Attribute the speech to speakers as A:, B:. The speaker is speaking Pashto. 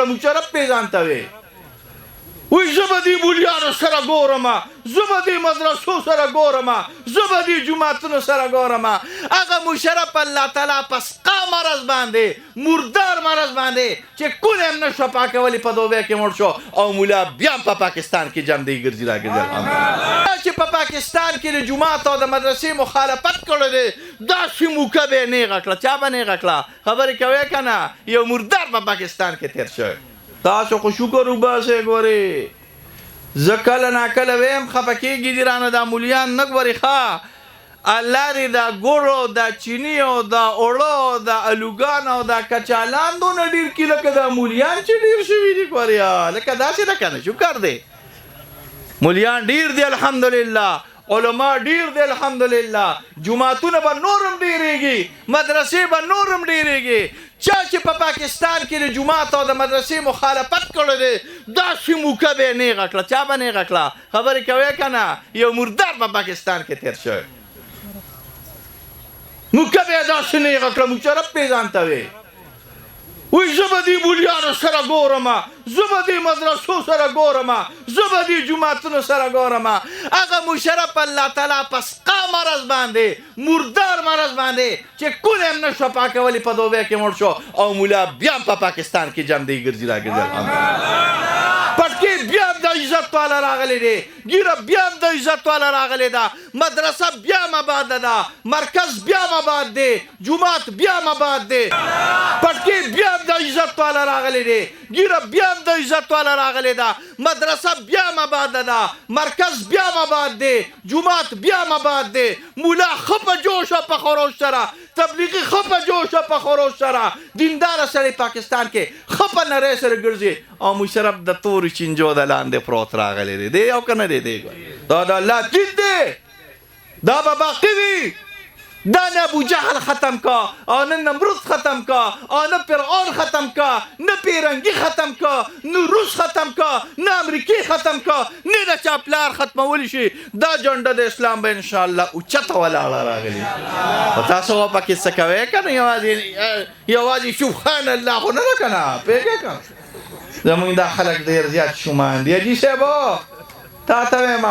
A: مشرف پیژانته وي وی زه به دې مولیانو سره ګورم زه به دې مدرسو سره ګورم زه به دې جوماتونو سره ګورم هغه مشرف الله تعالی په سقا مرض باندې مردار مرض باندې چې کونه هم نه شوه پاکولی په دوبۍ کې مړ شو او مولا بیا هم په پاکستان کې جمدی ګرځي راګرځي الحمدلله چې په پاکستان کې د جومات او د مدرسې مخالفت کړی دی داسې موکه به یې نیغه کړه چا به نیغه کړه خبرې کوې که نه یو مردار په پاکستان کې تېر شوی تاسو خو شکر وباسئ ګورې زه کله ناکله ویم خفه کېږي دي رانه دا مولیان نه ګورې ښه الله دې دا ګوړو دا چینیو دا اوړو دا الوګان او دا کچالان دونه ډېر کي لکه دا مولیان چې ډېر شوي دي ګورې لکه داسې ده که نه شکر دی مولیان ډېر دي الحمدلله علما ډېر دی الحمدلله جوماتونه به نور هم ډېرېږي مدرسې به نور هم ډېرېږي چا چې په پاکستان کې د جومات او د مدرسې مخالفت کړی دی داسې موکه به یې نیغه کړه چا به نیغه کړه خبرې کوې که نه یو مردار په پاکستان کې تېر شوی موکه به یې داسې نیغه کړه مشرف پیژانته وي وی زه به دې مولیانو سره ګورم زه به دې مدرسو سره ګورم زه به دې جوماتونو سره ګورم هغه مشرف الله تعالی په سقا مرض باندې مردار مرض باندې چې کونه هم نه شوه پاکولی په دوبۍ کې مړ شو او مولا بیا هم په پاکستان کې جمدی ګرځي راګرځي الحمدلله پټکې بیا هم د عزت والا راغلی دی ګیره بیا هم د عزت والا راغلی ده مدرسه بیا هم آباده ده مرکز بیا هم آباد دی جومات بیا هم آباد دی پټکې بیا هم د عزت والا راغلی دی ګیره بیا هم د عزت والا راغلی ده مدرسه بیا هم آباده ده مرکز بیا هم آباد دی جومات بیا هم آباد دی مولا ښه په جوشه په خروش سره تبلیغي ښه په جوشه په خروش سره دینداره سړی پاکستان کې ښه په نری سره ګرځي او مشرف د تورې چینجو د لاندې پروت راغلی دی دی او که نه دی دی دا د الله دین دی دا به باقي وي دا نه ابو جهل ختم کا او نه نمرود ختم کا او نه فرعون ختم کا نه پیرنګي ختم کا نه روس ختم کا نه امریکې ختم کا نه د چا پلار ختمولی شي دا جنډه د اسلام به انشاءالله اوچته ولاړه راغلي خو تاسو پکې څه کوئ که نه یوازې سبحان الله خو نه ده که نه پوهېږې که زمونږ دا خلک ډېر زیات شومان دي حاجي صاحب تا ته وایم